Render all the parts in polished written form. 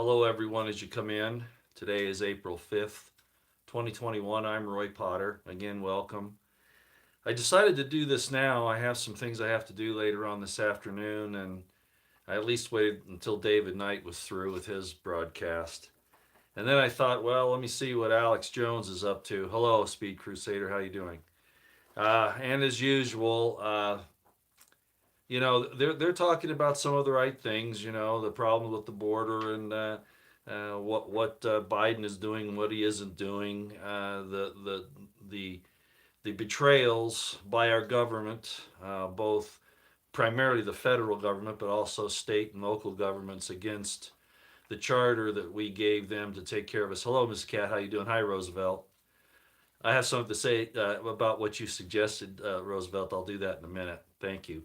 Hello, everyone, as you come in. Today is April 5th, 2021. I'm Roy Potter. Again, welcome. I decided to do this now. I have some things I have to do later on this afternoon, and I at least waited until David Knight was through with his broadcast. And then I thought, well, let me see what Alex Jones is up to. Hello, Speed Crusader. How you doing? And as usual, they're talking about some of the right things. The problem with the border and what Biden is doing, what he isn't doing, the the betrayals by our government, both primarily the federal government, but also state and local governments against the charter that we gave them to take care of us. Hello, Ms. Cat. How you doing? Hi, Roosevelt. I have something to say about what you suggested, Roosevelt. I'll do that in a minute. Thank you.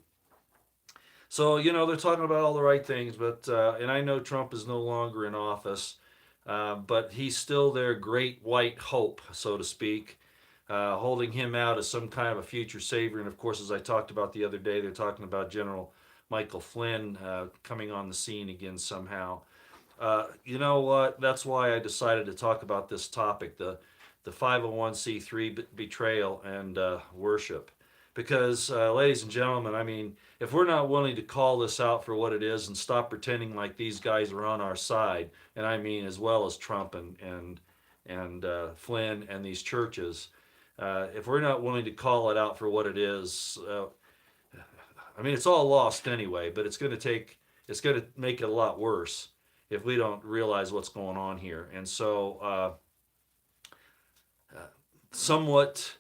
So, they're talking about all the right things, but, and I know Trump is no longer in office, but he's still their great white hope, so to speak, holding him out as some kind of a future savior. And of course, as I talked about the other day, they're talking about General Michael Flynn coming on the scene again somehow. You know what? That's why I decided to talk about this topic, the 501c3 betrayal and worship. Because, ladies and gentlemen, I mean, if we're not willing to call this out for what it is and stop pretending like these guys are on our side, and I mean as well as Trump and Flynn and these churches, if we're not willing to call it out for what it is, I mean, it's all lost anyway. But it's going to make it a lot worse if we don't realize what's going on here. And so, somewhat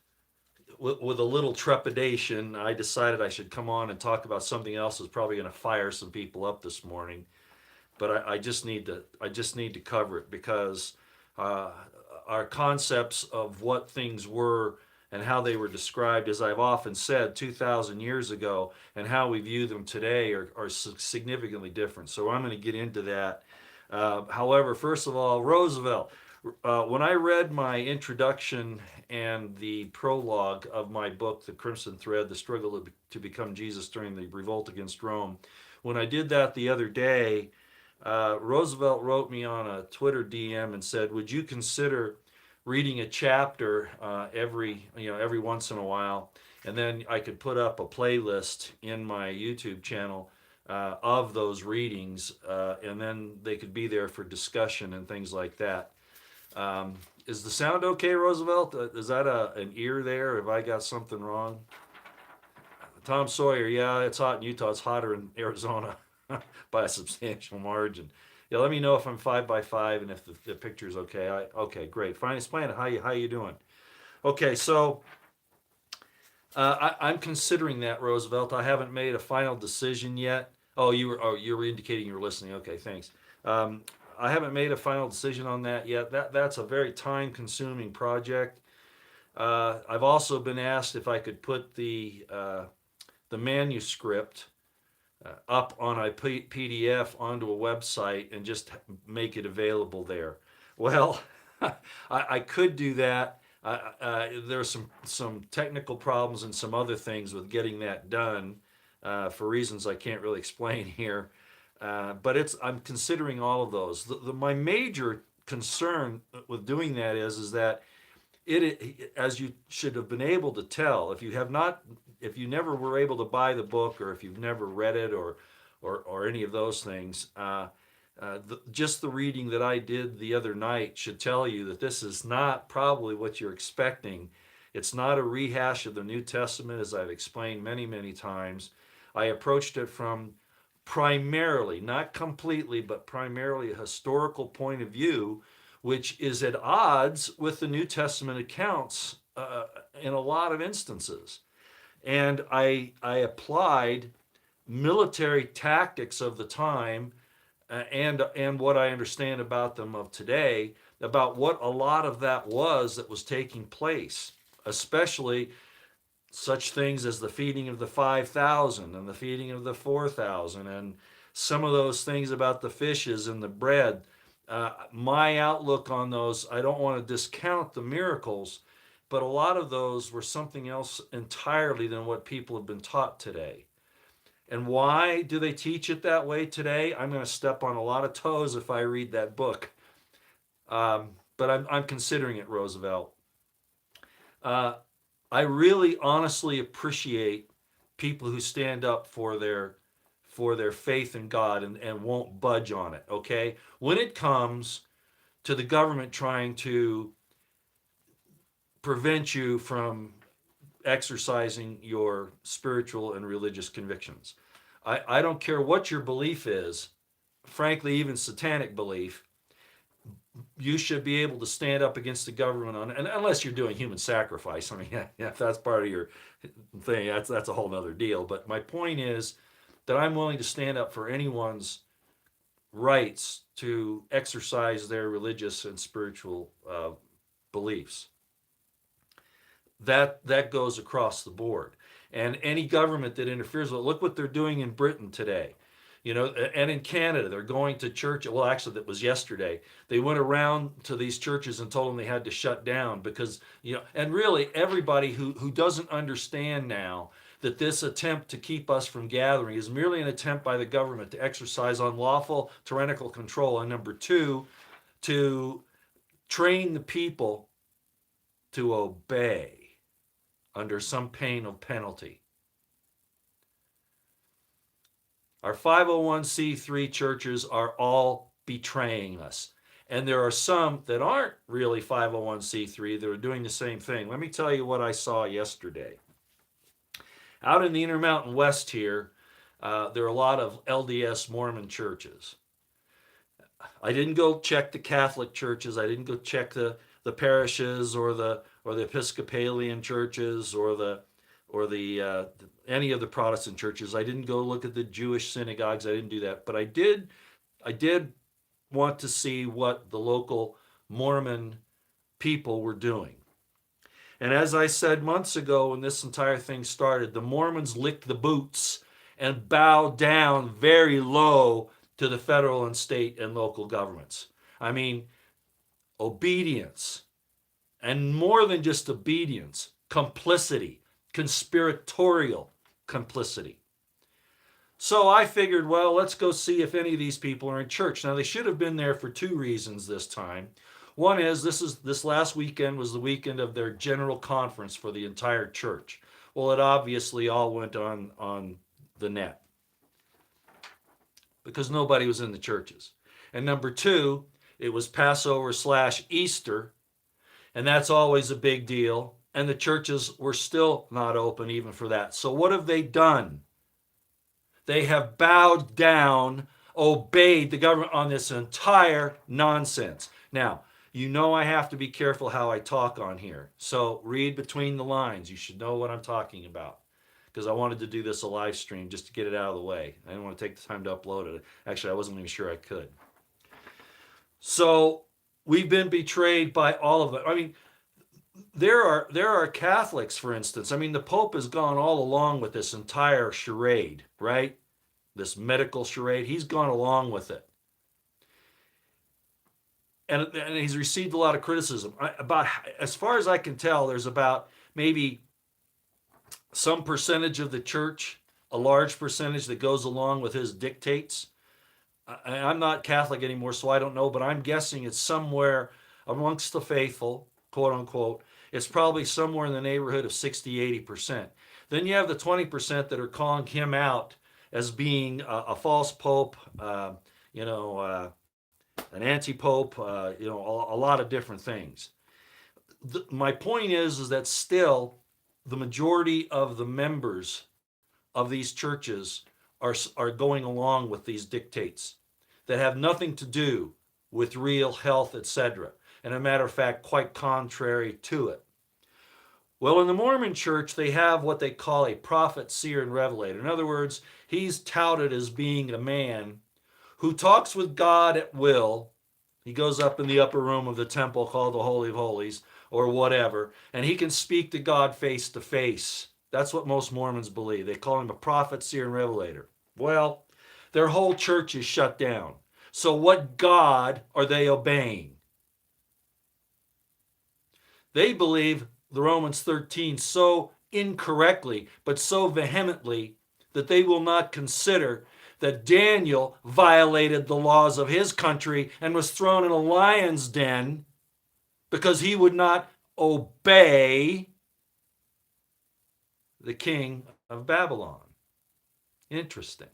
with a little trepidation, I decided I should come on and talk about something else that's probably going to fire some people up this morning. But I just need to cover it because uh, our concepts of what things were and how they were described, as I've often said, 2,000 years ago, and how we view them today are significantly different. So I'm going to get into that. However, first of all, Roosevelt. When I read my introduction and the prologue of my book, The Crimson Thread, The Struggle to Become Jesus During the Revolt Against Rome, when I did that the other day, Roosevelt wrote me on a Twitter DM and said, "Would you consider reading a chapter every once in a while, and then I could put up a playlist in my YouTube channel of those readings, and then they could be there for discussion and things like that." Is the sound okay, Roosevelt? Is that an ear there? Have I got something wrong? Tom Sawyer, yeah, it's hot in Utah. It's hotter in Arizona by a substantial margin. Yeah, let me know if I'm 5 by 5 and if the picture's okay. Okay, great. Finance Planet, how you doing? Okay, so I'm considering that, Roosevelt. I haven't made a final decision yet. You were indicating you were listening. Okay, thanks. Um, I haven't made a final decision on that yet. That's a very time-consuming project. I've also been asked if I could put the manuscript up on a PDF onto a website and just make it available there. Well, I could do that. There are some technical problems and some other things with getting that done for reasons I can't really explain here. But I'm considering all of those. My major concern with doing that is that as you should have been able to tell, if you never were able to buy the book, or if you've never read it, or any of those things, just the reading that I did the other night should tell you that this is not probably what you're expecting. It's not a rehash of the New Testament, as I've explained many, many times. I approached it from primarily, not completely, but primarily a historical point of view, which is at odds with the New Testament accounts in a lot of instances. And I applied military tactics of the time, and what I understand about them of today, about what a lot of that was taking place, especially such things as the feeding of the 5,000 and the feeding of the 4,000, and some of those things about the fishes and the bread. My outlook on those, I don't want to discount the miracles, but a lot of those were something else entirely than what people have been taught today. And why do they teach it that way today? I'm going to step on a lot of toes if I read that book. But I'm considering it, Roosevelt. Uh, I really honestly appreciate people who stand up for their faith in God and won't budge on it, okay? When it comes to the government trying to prevent you from exercising your spiritual and religious convictions. I don't care what your belief is, frankly, even satanic belief, you should be able to stand up against the government on, and unless you're doing human sacrifice. I mean, yeah, if that's part of your thing, that's a whole other deal. But my point is that I'm willing to stand up for anyone's rights to exercise their religious and spiritual beliefs. That goes across the board. And any government that interferes with it, look what they're doing in Britain today. You know, and in Canada, they're going to church. Well, actually, that was yesterday. They went around to these churches and told them they had to shut down because, you know, and really everybody who doesn't understand now that this attempt to keep us from gathering is merely an attempt by the government to exercise unlawful tyrannical control. And number two, to train the people to obey under some pain of penalty. Our 501c3 churches are all betraying us. And there are some that aren't really 501c3 that are doing the same thing. Let me tell you what I saw yesterday. Out in the Intermountain West here, there are a lot of LDS Mormon churches. I didn't go check the Catholic churches. I didn't go check the parishes or the Episcopalian churches or the any of the Protestant churches. I didn't go look at the Jewish synagogues. I didn't do that, but I did want to see what the local Mormon people were doing. And as I said months ago when this entire thing started, the Mormons licked the boots and bowed down very low to the federal and state and local governments. I mean, obedience, and more than just obedience, complicity, conspiratorial complicity. So I figured, well, let's go see if any of these people are in church. Now, they should have been there for two reasons this time. One is this last weekend was the weekend of their general conference for the entire church. Well, it obviously all went on the net because nobody was in the churches. And number two, it was Passover / Easter, and that's always a big deal. And the churches were still not open even for that. So what have they done? They have bowed down, obeyed the government on this entire nonsense. Now, you know I have to be careful how I talk on here. So read between the lines. You should know what I'm talking about. Because I wanted to do this a live stream just to get it out of the way. I didn't want to take the time to upload it. Actually, I wasn't even sure I could. So we've been betrayed by all of it. I mean, there are Catholics, for instance. I mean, the Pope has gone all along with this entire charade, right? This medical charade. He's gone along with it. And he's received a lot of criticism. About, as far as I can tell, there's about maybe some percentage of the church, a large percentage that goes along with his dictates. I'm not Catholic anymore, so I don't know, but I'm guessing it's somewhere amongst the faithful, quote unquote. It's probably somewhere in the neighborhood of 60, 80%. Then you have the 20% that are calling him out as being a false pope, an anti-pope, a lot of different things. My point is that still the majority of the members of these churches are going along with these dictates that have nothing to do with real health, etc. And a matter of fact, quite contrary to it. Well, in the Mormon church, they have what they call a prophet, seer, and revelator. In other words, he's touted as being a man who talks with God at will. He goes up in the upper room of the temple called the Holy of Holies or whatever, and he can speak to God face to face. That's what most Mormons believe. They call him a prophet, seer, and revelator. Well, their whole church is shut down. So what God are they obeying? They believe the Romans 13 so incorrectly, but so vehemently, that they will not consider that Daniel violated the laws of his country and was thrown in a lion's den because he would not obey the king of Babylon. Interesting.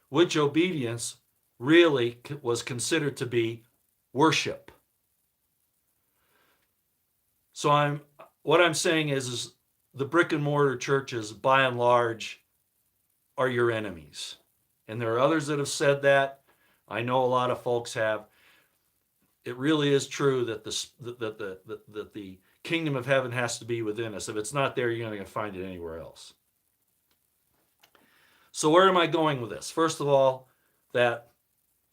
Which obedience really was considered to be worship. So what I'm saying is the brick and mortar churches, by and large, are your enemies. And there are others that have said that. I know a lot of folks have. It really is true that the kingdom of heaven has to be within us. If it's not there, you're not going to find it anywhere else. So where am I going with this? First of all, that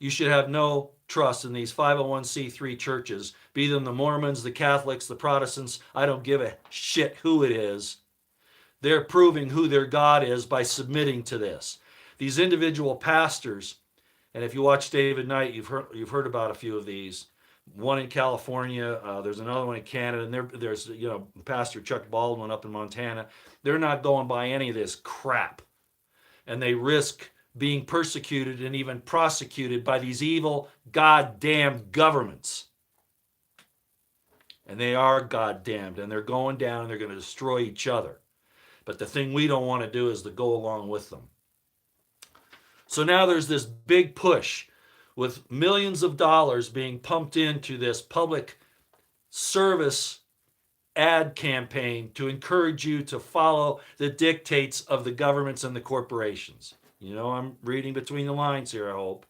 you should have no trust in these 501c3 churches, be them the Mormons, the Catholics, the Protestants. I don't give a shit who it is. They're proving who their God is by submitting to this. These individual pastors, and if you watch David Knight, you've heard about a few of these. One in California, there's another one in Canada, and there's Pastor Chuck Baldwin up in Montana. They're not going by any of this crap, and they risk being persecuted and even prosecuted by these evil goddamn governments. And they are goddamned, and they're going down, and they're going to destroy each other. But the thing we don't want to do is to go along with them. So now there's this big push with millions of dollars being pumped into this public service ad campaign to encourage you to follow the dictates of the governments and the corporations. I'm reading between the lines here, I hope.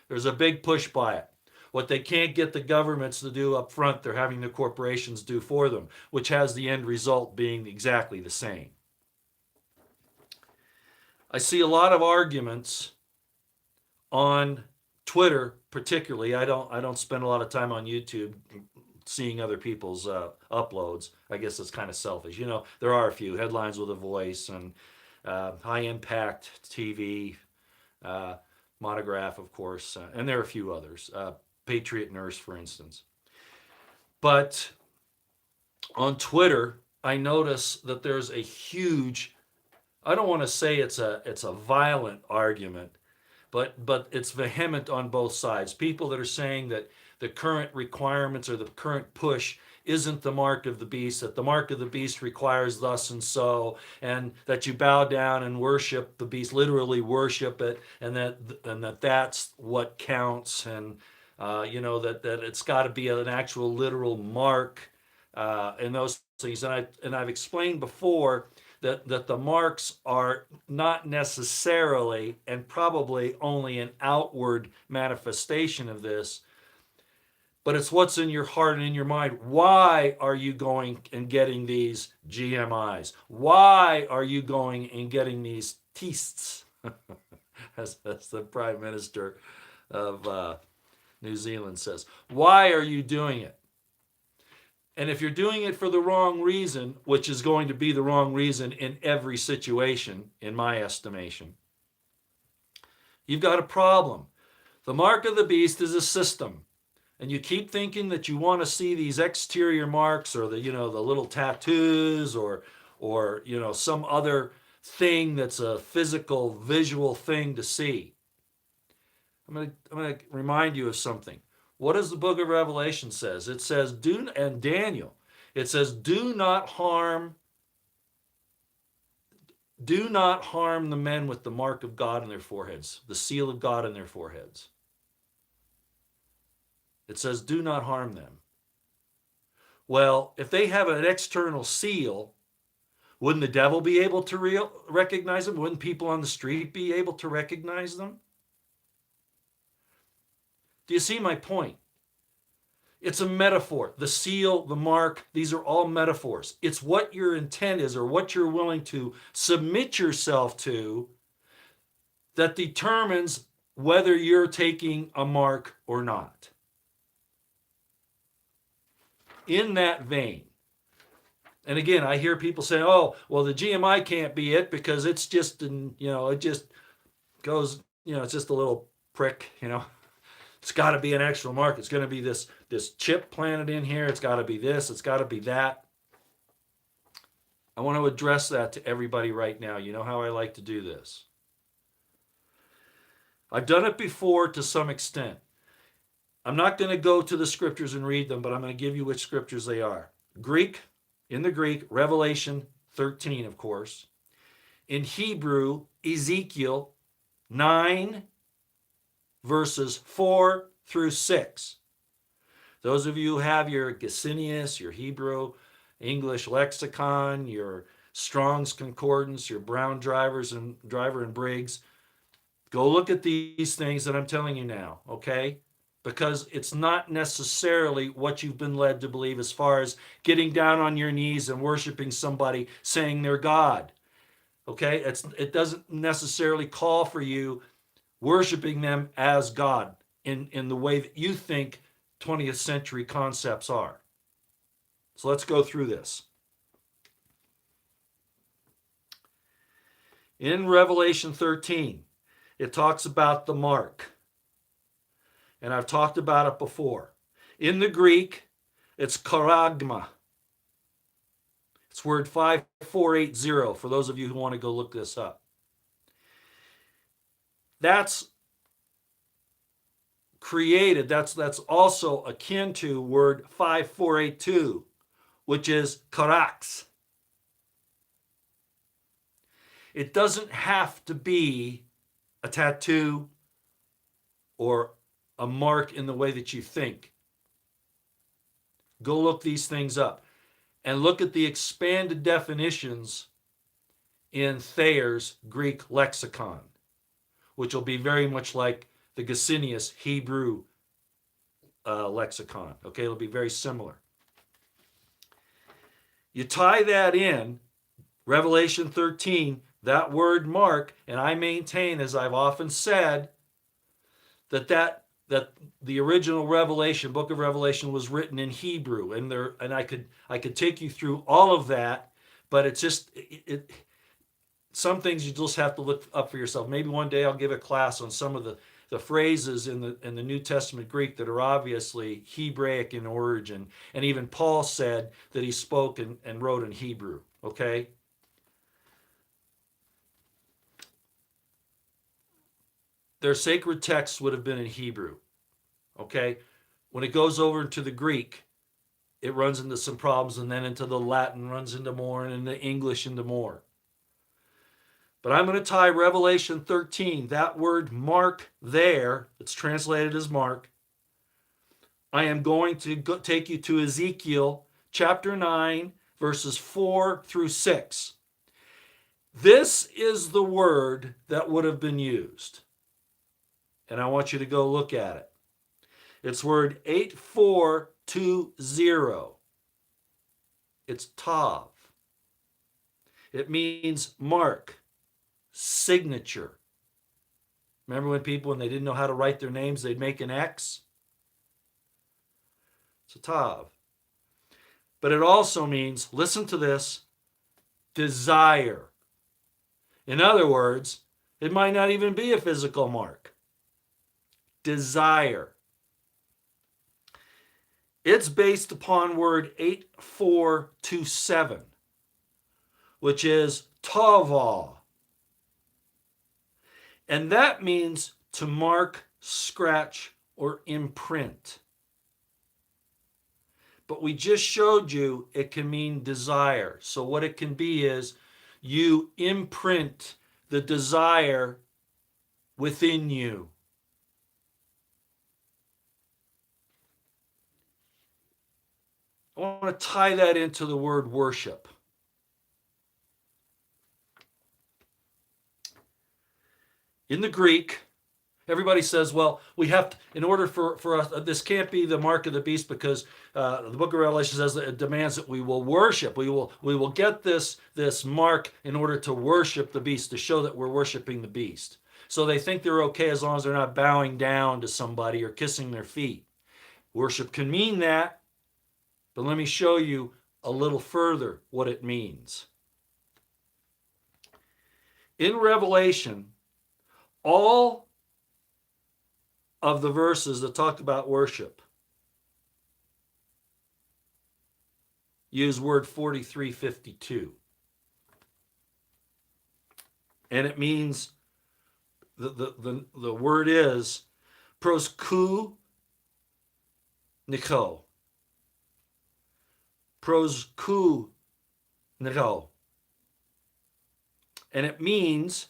There's a big push by it. What they can't get the governments to do up front, they're having the corporations do for them, which has the end result being exactly the same. I see a lot of arguments on Twitter, particularly. I don't spend a lot of time on YouTube seeing other people's uploads. I guess it's kind of selfish. There are a few Headlines with a Voice and High Impact TV, Monograph, of course, and there are a few others. Patriot Nurse, for instance. But on Twitter, I notice that there's a huge, I don't want to say it's a violent argument, but it's vehement on both sides. People that are saying that the current requirements or the current push isn't the mark of the beast, that the mark of the beast requires thus and so, and that you bow down and worship the beast, literally worship it, and that's what counts, and that it's got to be an actual literal mark, and those things. And I've explained before that the marks are not necessarily and probably only an outward manifestation of this, but it's what's in your heart and in your mind. Why are you going and getting these GMIs? Why are you going and getting these tests? as the Prime Minister of New Zealand says. Why are you doing it? And if you're doing it for the wrong reason, which is going to be the wrong reason in every situation, in my estimation, you've got a problem. The mark of the beast is a system. And you keep thinking that you want to see these exterior marks or the little tattoos or some other thing that's a physical, visual thing to see. I'm going to remind you of something. What does the book of Revelation says? It says, and Daniel, it says, do not harm the men with the mark of God in their foreheads, the seal of God in their foreheads. It says, do not harm them. Well, if they have an external seal, wouldn't the devil be able to recognize them? Wouldn't people on the street be able to recognize them? Do you see my point? It's a metaphor. The seal, the mark, these are all metaphors. It's what your intent is or what you're willing to submit yourself to that determines whether you're taking a mark or not. In that vein, and again, I hear people say, "Oh, well, the GMI can't be it because it's just, it just goes, it's just a little prick, It's got to be an actual mark. It's going to be this chip planted in here. It's got to be this. It's got to be that." I want to address that to everybody right now. You know how I like to do this. I've done it before to some extent. I'm not going to go to the scriptures and read them, but I'm going to give you which scriptures they are. Greek, in the Greek, Revelation 13, of course. In Hebrew, Ezekiel 9, verses 4 through 6. Those of you who have your Gesenius, your Hebrew English lexicon, your Strong's Concordance, your Brown Driver and Briggs, go look at these things that I'm telling you now, okay? Because it's not necessarily what you've been led to believe as far as getting down on your knees and worshiping somebody saying they're God. Okay? It doesn't necessarily call for you worshiping them as God in the way that you think 20th century concepts are. So let's go through this. In Revelation 13, it talks about the mark. And I've talked about it before. In the Greek, it's charagma. It's word 5480 for those of you who want to go look this up. That's created, that's also akin to word 5482, which is karax. It doesn't have to be a tattoo or a mark in the way that you think. Go look these things up and look at the expanded definitions in Thayer's Greek lexicon, which will be very much like the Gesenius Hebrew lexicon. Okay, it'll be very similar. You tie that in, Revelation 13, that word mark, and I maintain, as I've often said, that the original Revelation, book of Revelation, was written in Hebrew, and I could take you through all of that, but it's just some things you just have to look up for yourself. Maybe one day I'll give a class on some of the phrases in the New Testament Greek that are obviously Hebraic in origin, and even Paul said that he spoke and wrote in Hebrew. Okay. Their sacred texts would have been in Hebrew. Okay? When it goes over into the Greek, it runs into some problems, and then into the Latin runs into more, and into English into more. But I'm going to tie Revelation 13, that word mark there, it's translated as mark. I am going to take you to Ezekiel chapter 9, verses 4 through 6. This is the word that would have been used. And I want you to go look at it. It's word 8420. It's tav. It means mark, signature. Remember when they didn't know how to write their names, they'd make an X? It's a tav. But it also means, listen to this, desire. In other words, it might not even be a physical mark. Desire. It's based upon word 8427, which is tava. And that means to mark, scratch, or imprint. But we just showed you it can mean desire. So what it can be is you imprint the desire within you. I want to tie that into the word worship. In the Greek, everybody says, well, we have to, in order for us, this can't be the mark of the beast because the book of Revelation says that it demands that we will worship. We will get this mark in order to worship the beast, to show that we're worshiping the beast. So they think they're okay as long as they're not bowing down to somebody or kissing their feet. Worship can mean that. But let me show you a little further what it means. In Revelation, all of the verses that talk about worship use word 4352. And it means, the word is prosku niko. Prosku niko. And it means,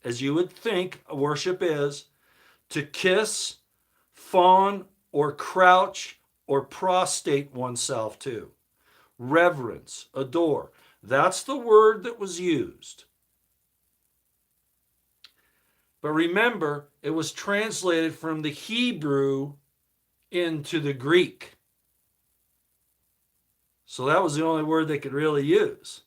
as you would think worship is, to kiss, fawn, or crouch, or prostrate oneself to. Reverence, adore. That's the word that was used. But remember, it was translated from the Hebrew into the Greek. So that was the only word they could really use.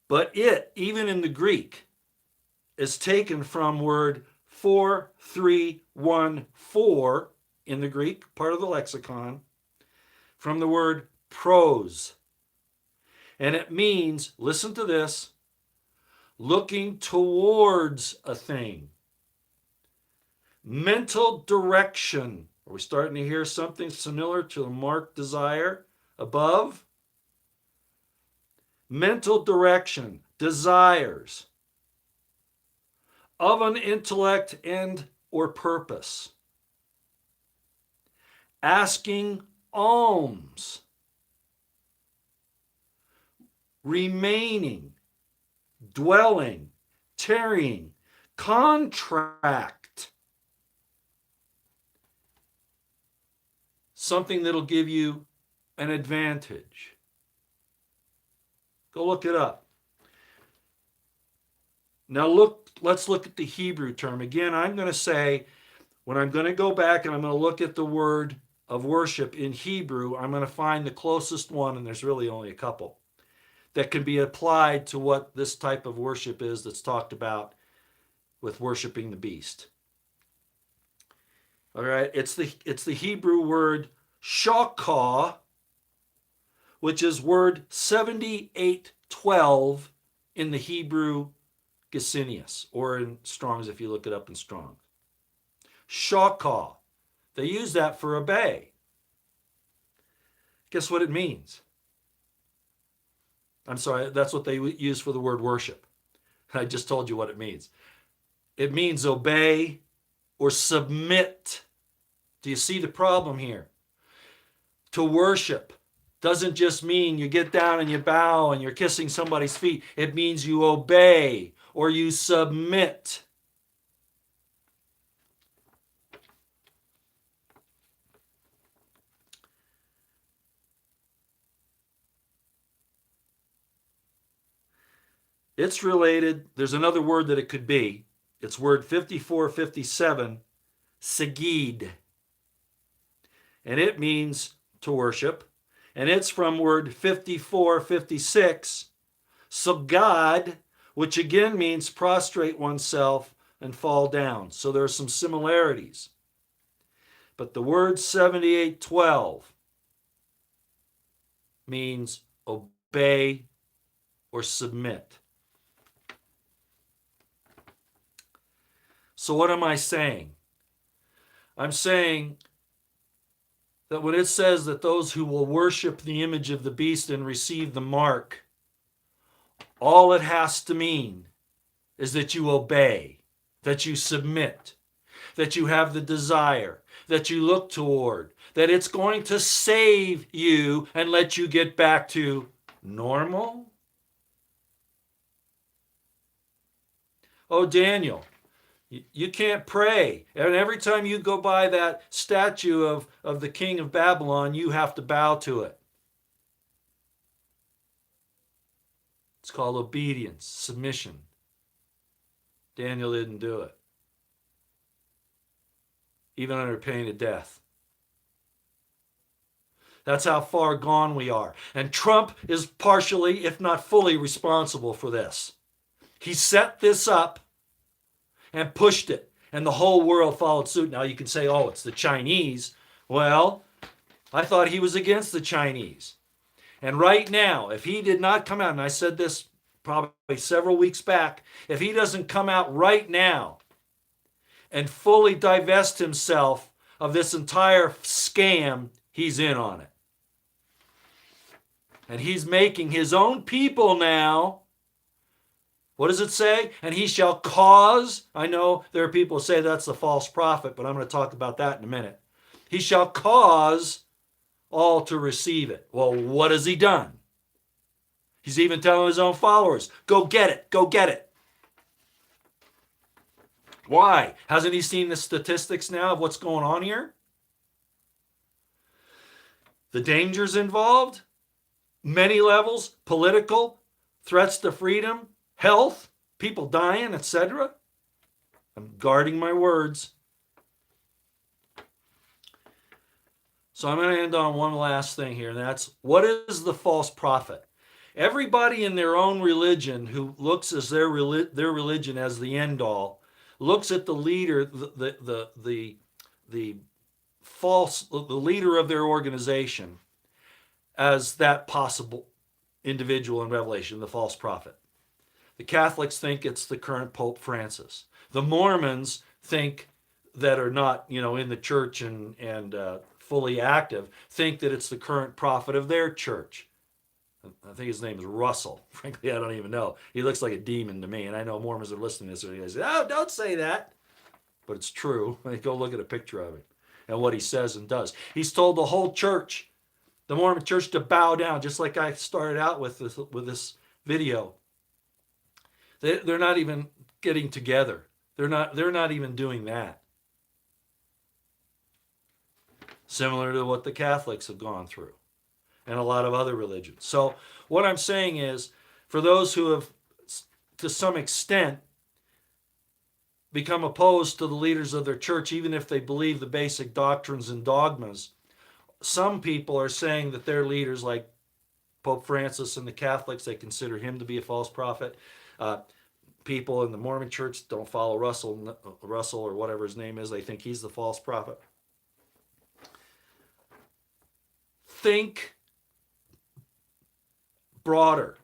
But it, even in the Greek, is taken from word 4314 in the Greek, part of the lexicon, from the word pros. And it means, listen to this, looking towards a thing. Mental direction. Are we starting to hear something similar to the marked desire above? Mental direction, desires of an intellect and or purpose. Asking alms. Remaining, dwelling, tarrying, contract. Something that'll give you an advantage. Go look it up. Now let's look at the Hebrew term. Again, I'm going to say, when I'm going to go back and I'm going to look at the word of worship in Hebrew, I'm going to find the closest one, and there's really only a couple, that can be applied to what this type of worship is that's talked about with worshiping the beast. All right, it's the Hebrew word shakah, which is word 7812 in the Hebrew Gesenius, or in Strong's if you look it up in Strong's. Shakah. They use that for obey. Guess what it means? I'm sorry, that's what they use for the word worship. I just told you what it means. It means obey or submit. Do you see the problem here? To worship doesn't just mean you get down and you bow and you're kissing somebody's feet. It means you obey or you submit. It's related. There's another word that it could be. It's word 5457, segid. And it means to worship. And it's from word 5456, sagad, which again means prostrate oneself and fall down. So there are some similarities. But the word 7812 means obey or submit. So what am I saying? I'm saying that when it says that those who will worship the image of the beast and receive the mark, all it has to mean is that you obey, that you submit, that you have the desire, that you look toward, that it's going to save you and let you get back to normal. Oh, Daniel, you can't pray. And every time you go by that statue of the king of Babylon, you have to bow to it. It's called obedience, submission. Daniel didn't do it, even under pain of death. That's how far gone we are. And Trump is partially, if not fully, responsible for this. He set this up and pushed it, and the whole world followed suit. Now you can say, oh, it's the Chinese. Well, I thought he was against the Chinese. And right now, if he did not come out, and I said this probably several weeks back, if he doesn't come out right now and fully divest himself of this entire scam, he's in on it. And he's making his own people now. What does it say? And he shall cause, I know there are people who say that's the false prophet, but I'm going to talk about that in a minute. He shall cause all to receive it. Well, what has he done? He's even telling his own followers, go get it, go get it. Why? Hasn't he seen the statistics now of what's going on here? The dangers involved, many levels, political, threats to freedom, health, people dying, etc. I'm guarding my words. So I'm going to end on one last thing here, and that's, what is the false prophet? Everybody in their own religion who looks as their religion as the end all looks at the leader, the leader of their organization as that possible individual in Revelation, the false prophet. The Catholics think it's the current Pope Francis. The Mormons think, that are not, in the church and fully active, think that it's the current prophet of their church. I think his name is Russell. Frankly, I don't even know. He looks like a demon to me, and I know Mormons are listening to this, and they say, "Oh, don't say that," but it's true. Go look at a picture of him and what he says and does. He's told the whole church, the Mormon church, to bow down, just like I started out with this video. They're not even getting together. They're not even doing that. Similar to what the Catholics have gone through and a lot of other religions. So what I'm saying is, for those who have, to some extent, become opposed to the leaders of their church, even if they believe the basic doctrines and dogmas, some people are saying that their leaders, like Pope Francis and the Catholics, they consider him to be a false prophet. People in the Mormon church don't follow Russell or whatever his name is. They think he's the false prophet. Think broader.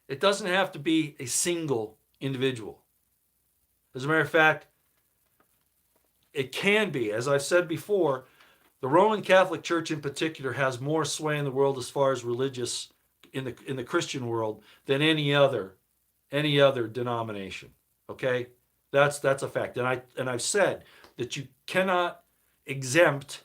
It doesn't have to be a single individual. As a matter of fact, it can be. As I've said before, the Roman Catholic Church in particular has more sway in the world as far as religious, in the Christian world, than any other denomination. Okay? That's a fact. And I've said that you cannot exempt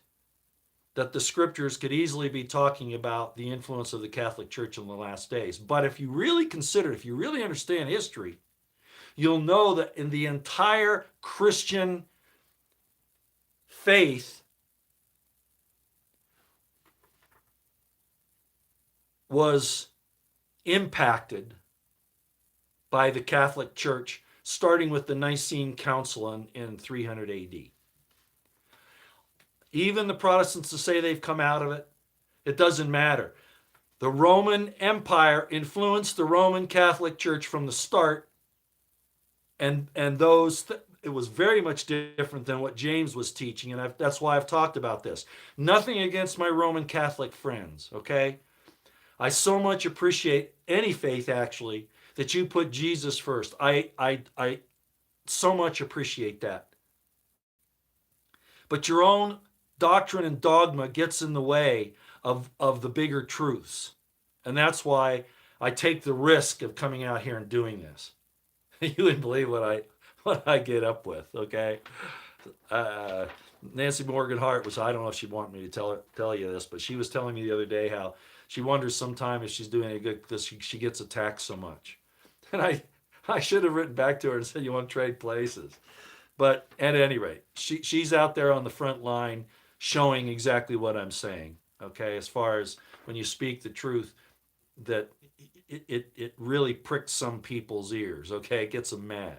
that the scriptures could easily be talking about the influence of the Catholic Church in the last days. But if you really consider, if you really understand history, you'll know that in the entire Christian faith was impacted by the Catholic Church, starting with the Nicene Council in 300 AD. Even the Protestants to say they've come out of it, it doesn't matter. The Roman Empire influenced the Roman Catholic Church from the start, and it was very much different than what James was teaching, and that's why I've talked about this. Nothing against my Roman Catholic friends, okay? I so much appreciate any faith, actually, that you put Jesus first. I so much appreciate that. But your own doctrine and dogma gets in the way of the bigger truths. And that's why I take the risk of coming out here and doing this. You wouldn't believe what I get up with, okay? Nancy Morgan Hart was, I don't know if she'd want me to tell you this, but she was telling me the other day how she wonders sometime if she's doing any good because she gets attacked so much. And I should have written back to her and said, you want to trade places? But at any rate, she's out there on the front line showing exactly what I'm saying, okay? As far as when you speak the truth, that it really pricks some people's ears, okay? It gets them mad.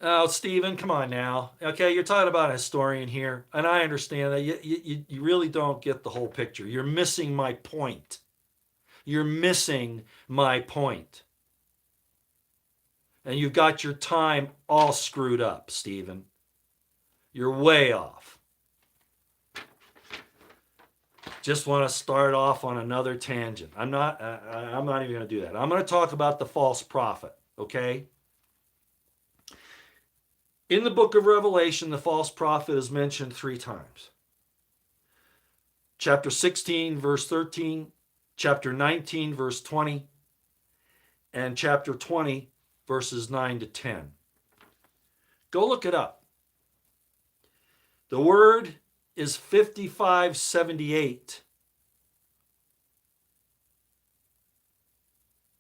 Oh, Stephen, come on now. Okay, you're talking about a historian here, and I understand that you really don't get the whole picture. You're missing my point. You're missing my point. And you've got your time all screwed up, Stephen. You're way off. Just want to start off on another tangent. I'm not even going to do that. I'm going to talk about the false prophet, okay? In the book of Revelation, the false prophet is mentioned 3 times. Chapter 16, verse 13, chapter 19, verse 20, and chapter 20, verses 9 to 10. Go look it up. The word is 5578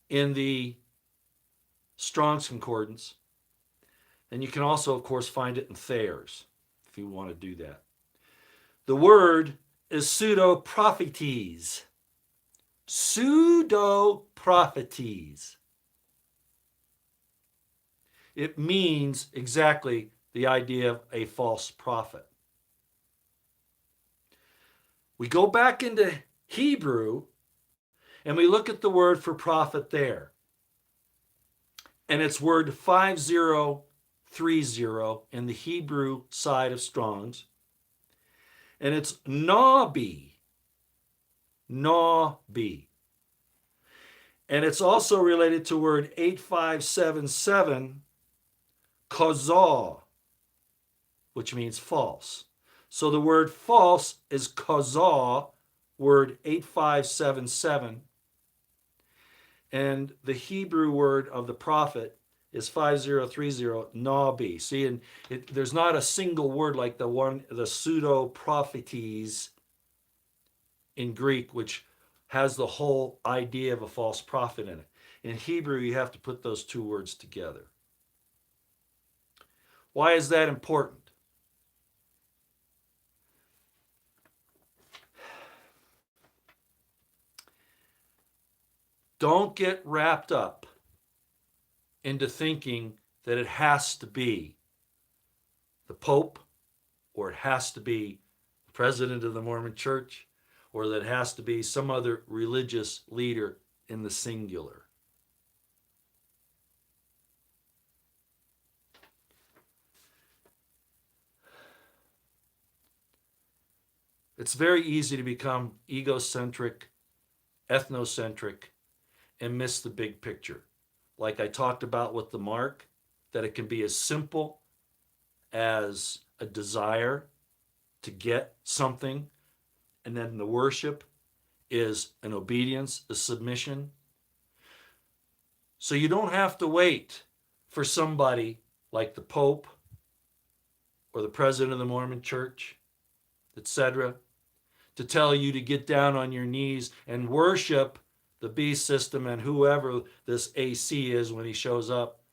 in the Strong's Concordance. And you can also, of course, find it in Thayer's if you want to do that. The word is pseudo-prophetes. Pseudo-prophetes. It means exactly the idea of a false prophet. We go back into Hebrew and we look at the word for prophet there. And it's word 5030 in the Hebrew side of Strong's. And it's nabi. Nabi. And it's also related to word 8577, kazah, which means false. So the word false is kazah, word 8577. And the Hebrew word of the prophet is 5030, nabi. See, and there's not a single word like the pseudo-prophetes in Greek, which has the whole idea of a false prophet in it. In Hebrew, you have to put those 2 words together. Why is that important? Don't get wrapped up into thinking that it has to be the Pope, or it has to be the president of the Mormon Church, or that it has to be some other religious leader in the singular. It's very easy to become egocentric, ethnocentric, and miss the big picture. Like I talked about with the mark, that it can be as simple as a desire to get something, and then the worship is an obedience, a submission. So you don't have to wait for somebody like the Pope or the president of the Mormon Church, etc., to tell you to get down on your knees and worship the beast system and whoever this AC is when he shows up,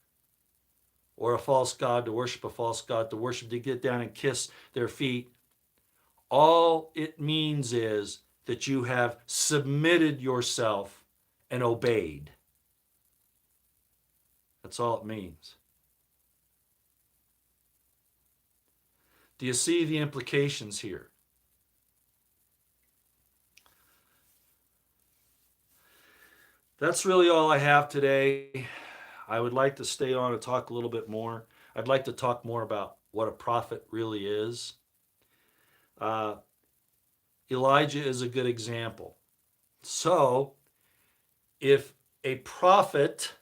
or a false god, to worship a false god, to get down and kiss their feet. All it means is that you have submitted yourself and obeyed. That's all it means. Do you see the implications here? That's really all I have today. I would like to stay on and talk a little bit more. I'd like to talk more about what a prophet really is. Elijah is a good example. So, if a prophet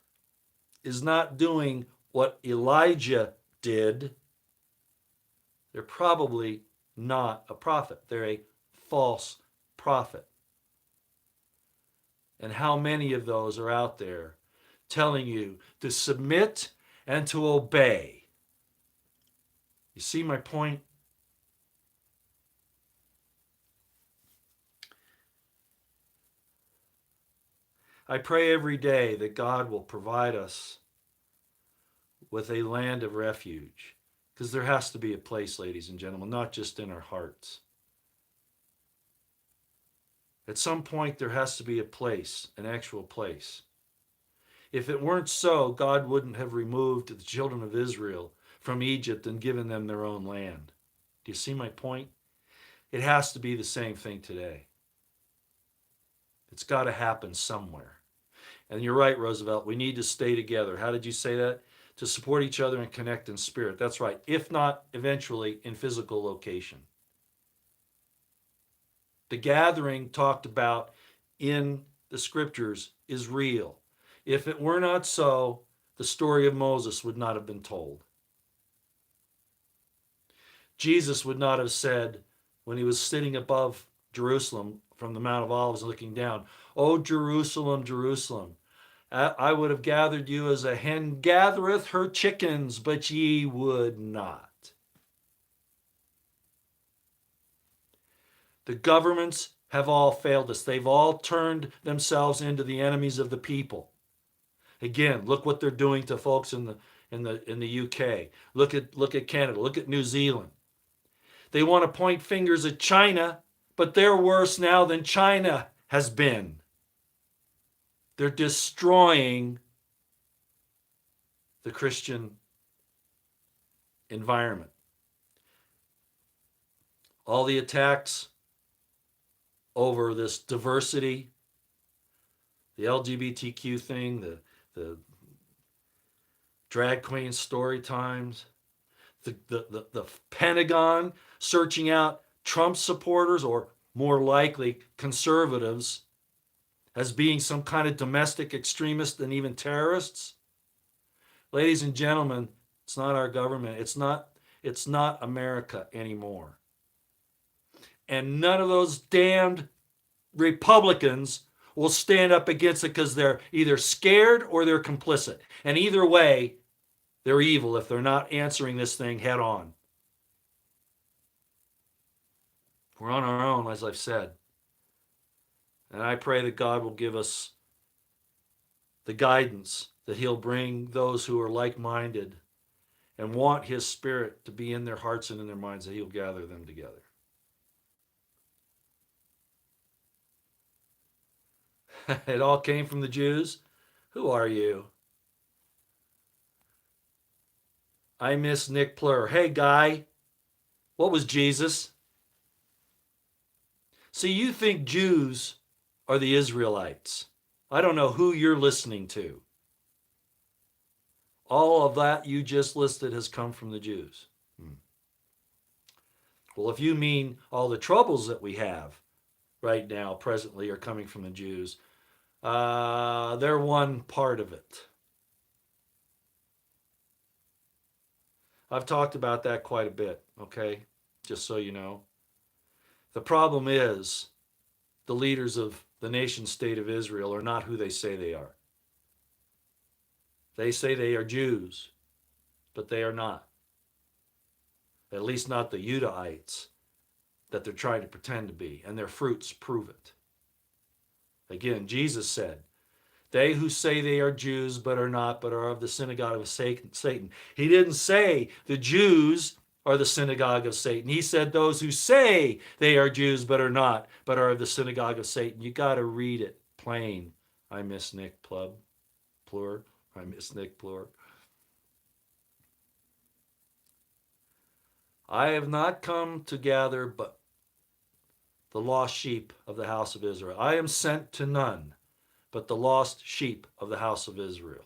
is not doing what Elijah did, they're probably not a prophet. They're a false prophet. And how many of those are out there telling you to submit and to obey? You see my point? I pray every day that God will provide us with a land of refuge, because there has to be a place, ladies and gentlemen, not just in our hearts. At some point, there has to be a place, an actual place. If it weren't so, God wouldn't have removed the children of Israel from Egypt and given them their own land. Do you see my point? It has to be the same thing today. It's got to happen somewhere. And you're right, Roosevelt, we need to stay together. How did you say that? To support each other and connect in spirit. That's right. If not, eventually, in physical location. The gathering talked about in the scriptures is real. If it were not so, the story of Moses would not have been told. Jesus would not have said, when he was sitting above Jerusalem from the Mount of Olives looking down, "O Jerusalem, Jerusalem, I would have gathered you as a hen gathereth her chickens, but ye would not." The governments have all failed us. They've all turned themselves into the enemies of the people. Again, look what they're doing to folks in the UK. Look at Canada. Look at New Zealand. They want to point fingers at China, but they're worse now than China has been. They're destroying the Christian environment. All the attacks over this diversity, the LGBTQ thing, the drag queen story times, the Pentagon searching out Trump supporters, or more likely conservatives, as being some kind of domestic extremists and even terrorists. Ladies and gentlemen, it's not our government. It's not America anymore. And none of those damned Republicans will stand up against it, because they're either scared or they're complicit. And either way, they're evil if they're not answering this thing head on. We're on our own, as I've said. And I pray that God will give us the guidance, that he'll bring those who are like-minded and want his spirit to be in their hearts and in their minds, that he'll gather them together. It all came from the Jews. Who are you? I miss Nick Plur. Hey, guy, what was Jesus? See, you think Jews are the Israelites. I don't know who you're listening to. All of that you just listed has come from the Jews. Well, if you mean all the troubles that we have right now, presently, are coming from the Jews, they're one part of it. I've talked about that quite a bit, okay? Just so you know. The problem is the leaders of the nation state of Israel are not who they say they are. They say they are Jews, but they are not. At least not the Judahites that they're trying to pretend to be, and their fruits prove it. Again, Jesus said, "They who say they are Jews but are not, but are of the synagogue of Satan." He didn't say the Jews are the synagogue of Satan. He said those who say they are Jews but are not, but are of the synagogue of Satan. You got to read it plain. I miss Nick Plur. I miss Nick Plur. I have not come to gather but the lost sheep of the house of Israel. I am sent to none but the lost sheep of the house of Israel.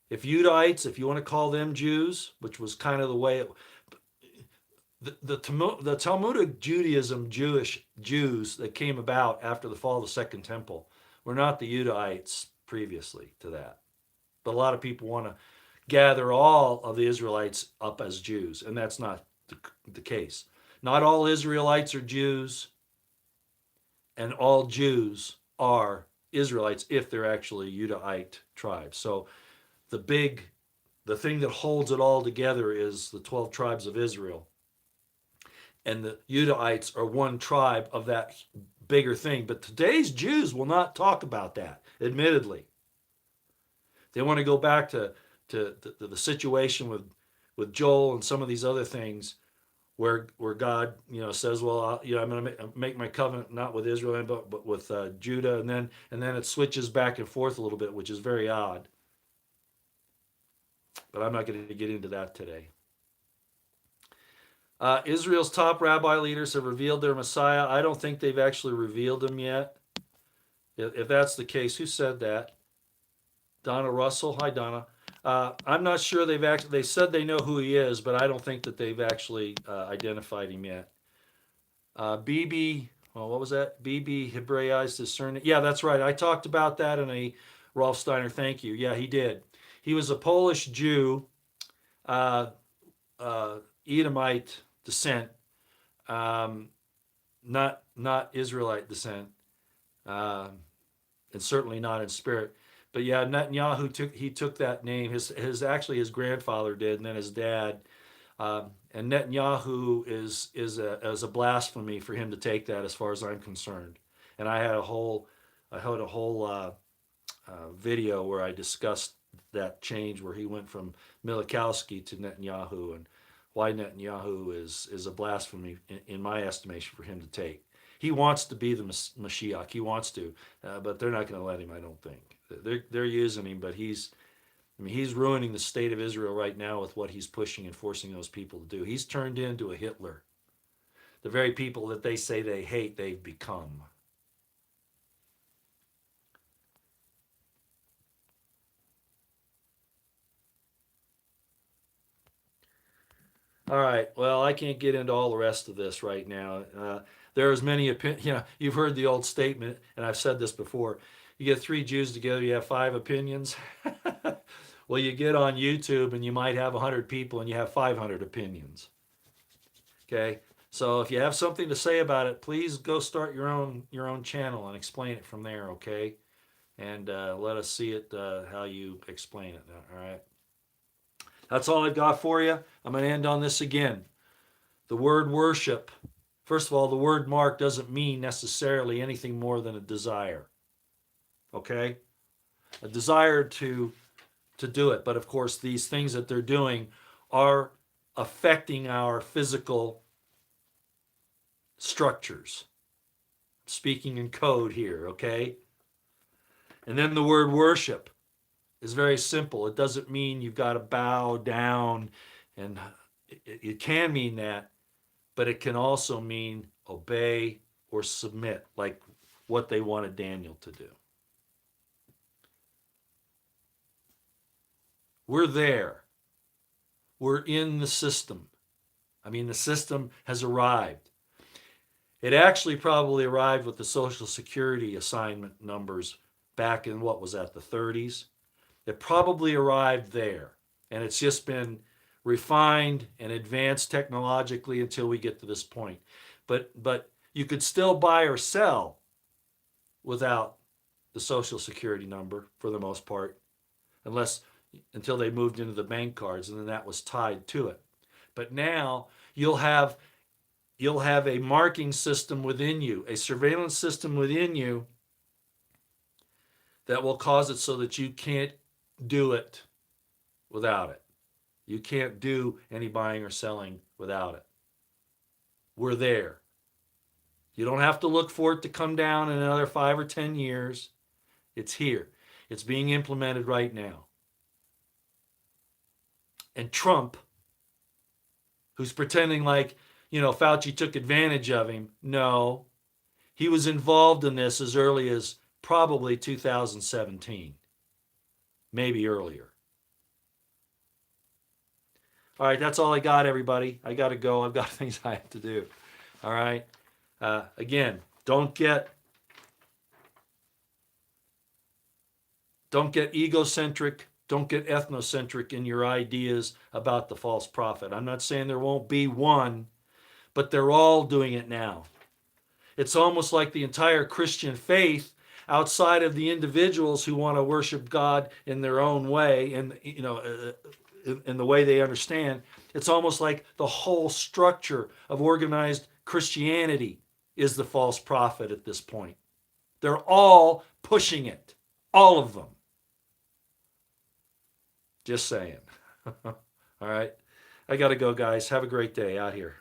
If Judahites, if you want to call them Jews, which was kind of the way the Talmudic Judaism, Jews that came about after the fall of the Second Temple, were not the Judahites previously to that. But a lot of people want to gather all of the Israelites up as Jews, and that's not the case. Not all Israelites are Jews, and all Jews are Israelites if they're actually Judahite tribes. So the thing that holds it all together is the 12 tribes of Israel. And the Judahites are one tribe of that bigger thing. But today's Jews will not talk about that, admittedly. They want to go back to the situation with Joel and some of these other things where God, says, well, I'm going to make my covenant not with Israel but with Judah, and then it switches back and forth a little bit, which is very odd. But I'm not going to get into that today. Israel's top rabbi leaders have revealed their Messiah. I don't think they've actually revealed him yet. If that's the case, who said that? Donna Russell. Hi, Donna. I'm not sure they said they know who he is, but I don't think that they've actually identified him yet. What was that? BB Hebraized his surname. Yeah, that's right. I talked about that in a Rolf Steiner. Thank you. Yeah, he did. He was a Polish Jew. Edomite descent, um, not Israelite descent, um, and certainly not in spirit. But yeah, Netanyahu took that name. His grandfather did, and then his dad. And Netanyahu is a blasphemy for him to take that, as far as I'm concerned. And I had a whole video where I discussed that change, where he went from Milikowski to Netanyahu, and why Netanyahu is a blasphemy in my estimation for him to take. He wants to be the Mashiach. He wants to, but they're not going to let him. I don't think they're using him, but he's ruining the state of Israel right now with what he's pushing and forcing those people to do. He's turned into a Hitler. The very people that they say they hate, they've become. All right. Well, I can't get into all the rest of this right now. There's many opinions. You've heard the old statement, and I've said this before. You get three Jews together, you have five opinions. Well, you get on YouTube, and you might have 100 people, and you have 500 opinions. Okay. So if you have something to say about it, please go start your own channel and explain it from there. Okay. And let us see it how you explain it. All right. That's all I've got for you. I'm going to end on this again. The word worship. First of all, the word mark doesn't mean necessarily anything more than a desire. Okay? A desire to do it. But of course, these things that they're doing are affecting our physical structures. Speaking in code here, okay? And then the word worship is very simple. It doesn't mean you've got to bow down, and it can mean that, but it can also mean obey or submit, like what they wanted Daniel to do. We're there. We're in the system. I mean, the system has arrived. It actually probably arrived with the Social Security assignment numbers back in, what was that, the 30s? It probably arrived there, and it's just been refined and advanced technologically until we get to this point. But you could still buy or sell without the Social Security number for the most part, until they moved into the bank cards, and then that was tied to it. But now you'll have a marking system within you, a surveillance system within you, that will cause it so that you can't do it without it. You can't do any buying or selling without it. We're there. You don't have to look for it to come down in another 5 or 10 years. It's here. It's being implemented right now. And Trump, who's pretending like, Fauci took advantage of him. No, he was involved in this as early as probably 2017, maybe earlier. All right, that's all I got, everybody. I got to go. I've got things I have to do. All right. Again, don't get egocentric. Don't get ethnocentric in your ideas about the false prophet. I'm not saying there won't be one, but they're all doing it now. It's almost like the entire Christian faith, outside of the individuals who want to worship God in their own way, and in the way they understand, it's almost like the whole structure of organized Christianity is the false prophet at this point. They're all pushing it, all of them. Just saying. All right. I got to go, guys. Have a great day out here.